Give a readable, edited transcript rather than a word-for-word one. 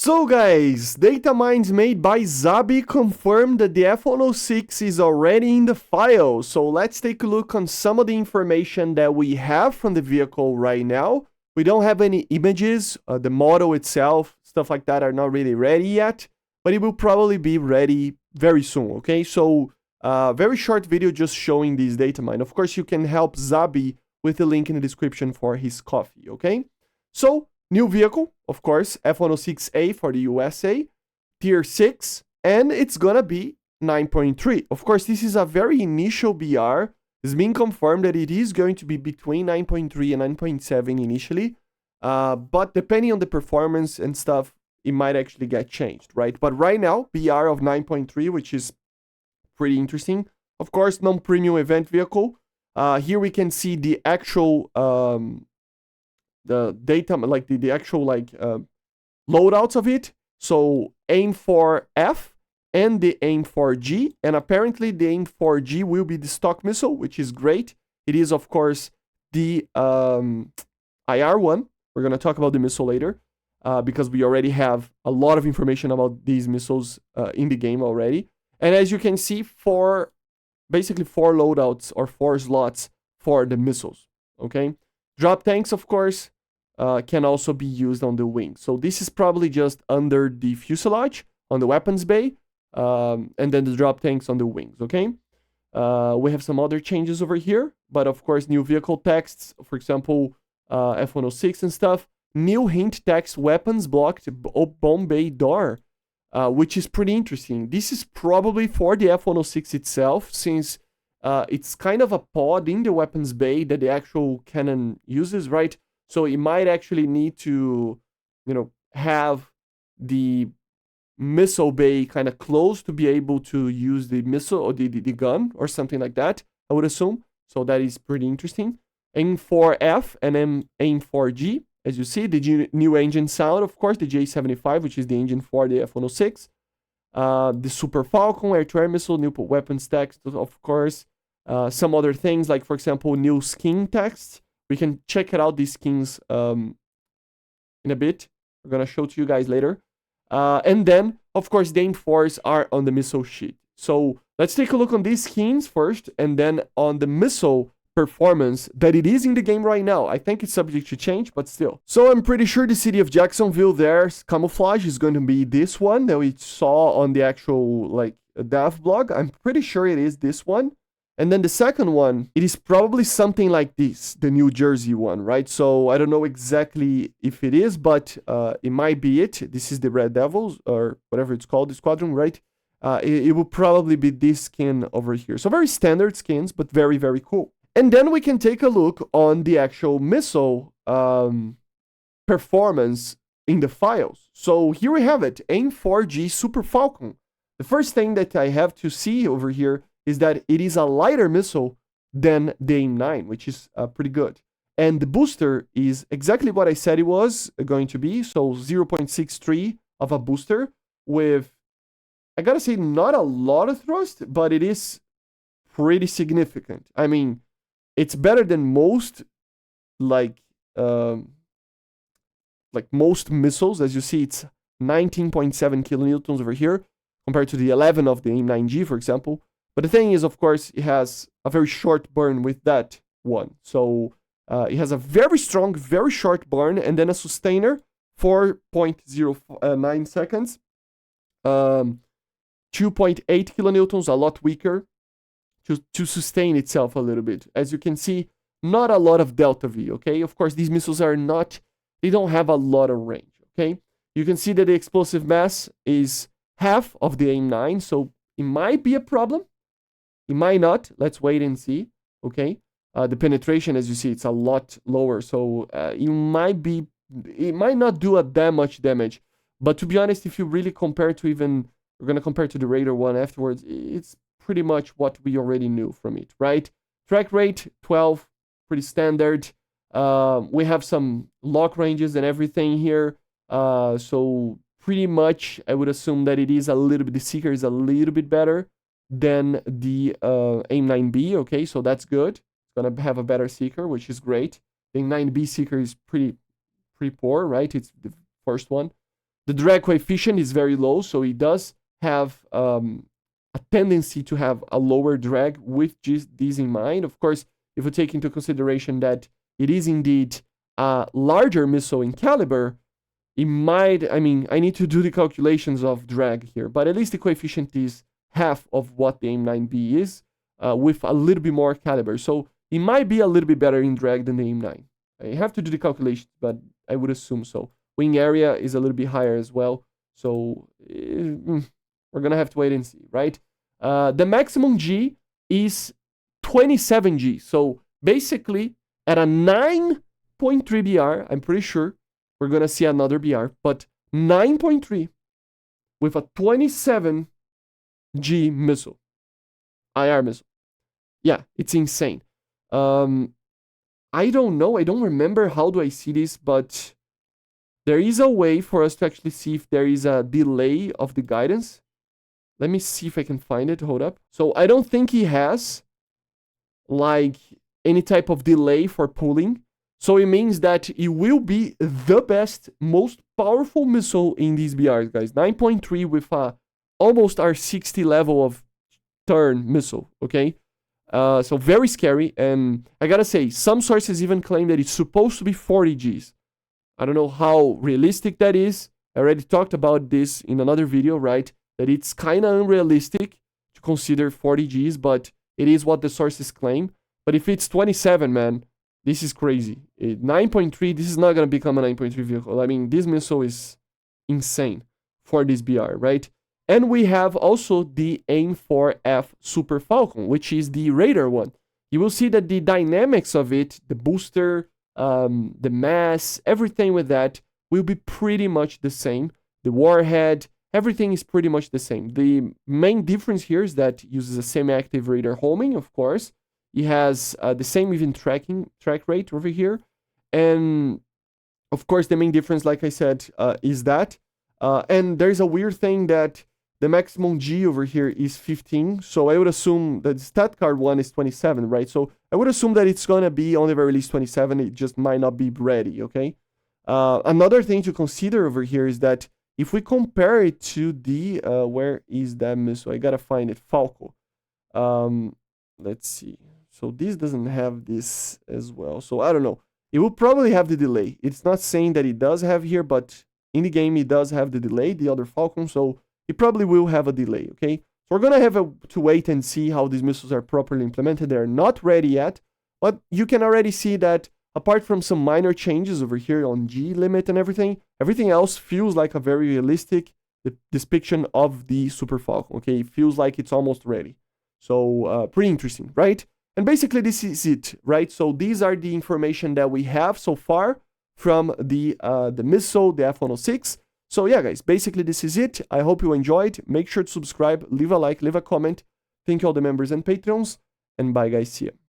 So guys, data mines made by Zabi confirmed that the F-106 is already in the file. So let's take a look on some of the information that we have from the vehicle right now. We don't have any images, the model itself, stuff like that are not really ready yet, but it will probably be ready very soon, okay? So very short video just showing this data mine. Of course, you can help Zabi with the link in the description for his coffee, okay? So new vehicle, of course, F-106A for the USA, tier 6, and it's gonna be 9.3. Of course, this is a very initial BR. It's been confirmed that it is going to be between 9.3 and 9.7 initially, but depending on the performance and stuff, it might actually get changed, right? But right now, BR of 9.3, which is pretty interesting. Of course, non-premium event vehicle. Here we can see the actual the data, like the actual loadouts of it. So aim for F and the aim for G, and apparently the aim for G will be the stock missile, which is great. It is of course the IR one. We're gonna talk about the missile later, because we already have a lot of information about these missiles in the game already. And as you can see, basically four loadouts or 4 slots for the missiles. Okay, drop tanks, of course, can also be used on the wing. So this is probably just under the fuselage on the weapons bay, and then the drop tanks on the wings, okay? We have some other changes over here, but of course, new vehicle texts, for example, F-106 and stuff. New hint text weapons blocked bomb bay door, which is pretty interesting. This is probably for the F-106 itself, since it's kind of a pod in the weapons bay that the actual cannon uses, right? So it might actually need to, have the missile bay kind of close to be able to use the missile or the gun or something like that, I would assume. So that is pretty interesting. Aim for F and aim for G. As you see, the new engine sound, of course, the J75, which is the engine for the F-106. The Super Falcon, air-to-air missile, new weapons text, of course. Some other things, like, for example, new skin text. We can check it out, these skins, in a bit. We're going to show to you guys later. And then, of course, the aim force are on the missile sheet. So let's take a look on these skins first, and then on the missile performance that it is in the game right now. I think it's subject to change, but still. So I'm pretty sure the city of Jacksonville, there's camouflage is going to be this one that we saw on the actual, dev blog. I'm pretty sure it is this one. And then the second one, it is probably something like this, the New Jersey one, right? So I don't know exactly if it is, but it might be it. This is the Red Devils, or whatever it's called, the squadron, right? It will probably be this skin over here. So very standard skins, but very, very cool. And then we can take a look on the actual missile performance in the files. So here we have it, AIM 4G Super Falcon. The first thing that I have to see over here is that it is a lighter missile than the AIM-9, which is pretty good. And the booster is exactly what I said it was going to be, so 0.63 of a booster with, I gotta say, not a lot of thrust, but it is pretty significant. I mean, it's better than most, most missiles. As you see, it's 19.7 kilonewtons over here, compared to the 11 of the AIM-9G, for example. But the thing is, of course, it has a very short burn with that one. So it has a very strong, very short burn, and then a sustainer, 4.09 seconds, 2.8 kilonewtons, a lot weaker, to sustain itself a little bit. As you can see, not a lot of delta V, okay? Of course, these missiles they don't have a lot of range, okay? You can see that the explosive mass is half of the AIM-9, so it might be a problem. It might not. Let's wait and see. Okay. The penetration, as you see, it's a lot lower. So it might not do that much damage. But to be honest, if you really compare to we're going to compare to the Raider one afterwards, it's pretty much what we already knew from it, right? Track rate, 12, pretty standard. We have some lock ranges and everything here. So pretty much, I would assume that the Seeker is a little bit better than the AIM-9B, okay, so that's good. It's gonna have a better Seeker, which is great. The AIM-9B Seeker is pretty poor, right? It's the first one. The drag coefficient is very low, so it does have a tendency to have a lower drag with just this in mind. Of course, if you take into consideration that it is indeed a larger missile in caliber, it might, I mean, I need to do the calculations of drag here, but at least the coefficient is half of what the AIM-9B is, with a little bit more caliber. So it might be a little bit better in drag than the AIM-9. I have to do the calculations, but I would assume so. Wing area is a little bit higher as well. So we're going to have to wait and see, right? The maximum G is 27 G. So basically, at a 9.3 BR, I'm pretty sure we're going to see another BR, but 9.3 with a 27 G missile, IR missile. Yeah, it's insane. I don't know. I don't remember how do I see this, but there is a way for us to actually see if there is a delay of the guidance. Let me see if I can find it. Hold up. So I don't think he has like any type of delay for pulling. So it means that it will be the best, most powerful missile in these BRs, guys. 9.3 with a almost R60 level of turn missile, okay? So very scary. And I gotta say, some sources even claim that it's supposed to be 40 Gs. I don't know how realistic that is. I already talked about this in another video, right? That it's kind of unrealistic to consider 40 Gs, but it is what the sources claim. But if it's 27, man, this is crazy. 9.3, this is not going to become a 9.3 vehicle. I mean, this missile is insane for this BR, right? And we have also the AIM-4F Super Falcon, which is the radar one. You will see that the dynamics of it, the booster, the mass, everything with that will be pretty much the same. The warhead, everything is pretty much the same. The main difference here is that it uses a semi-active radar homing, of course. It has the same even track rate over here. And of course, the main difference, like I said, is that. And there's a weird thing that the maximum G over here is 15. So I would assume that the stat card one is 27, right? So I would assume that it's going to be on the very least 27. It just might not be ready, okay? Another thing to consider over here is that if we compare it to the, where is that missile? I got to find it, Falcon. Let's see. So this doesn't have this as well. So I don't know. It will probably have the delay. It's not saying that it does have here, but in the game it does have the delay, the other Falcon. So it probably will have a delay, okay? So we're going to have to wait and see how these missiles are properly implemented. They're not ready yet, but you can already see that apart from some minor changes over here on G limit and everything else feels like a very realistic depiction of the Super Falcon, okay? It feels like it's almost ready. So pretty interesting, right? And basically this is it, right? So these are the information that we have so far from the missile, the F-106. So yeah, guys, basically this is it. I hope you enjoyed. Make sure to subscribe, leave a like, leave a comment. Thank you all the members and patrons. And bye, guys. See ya.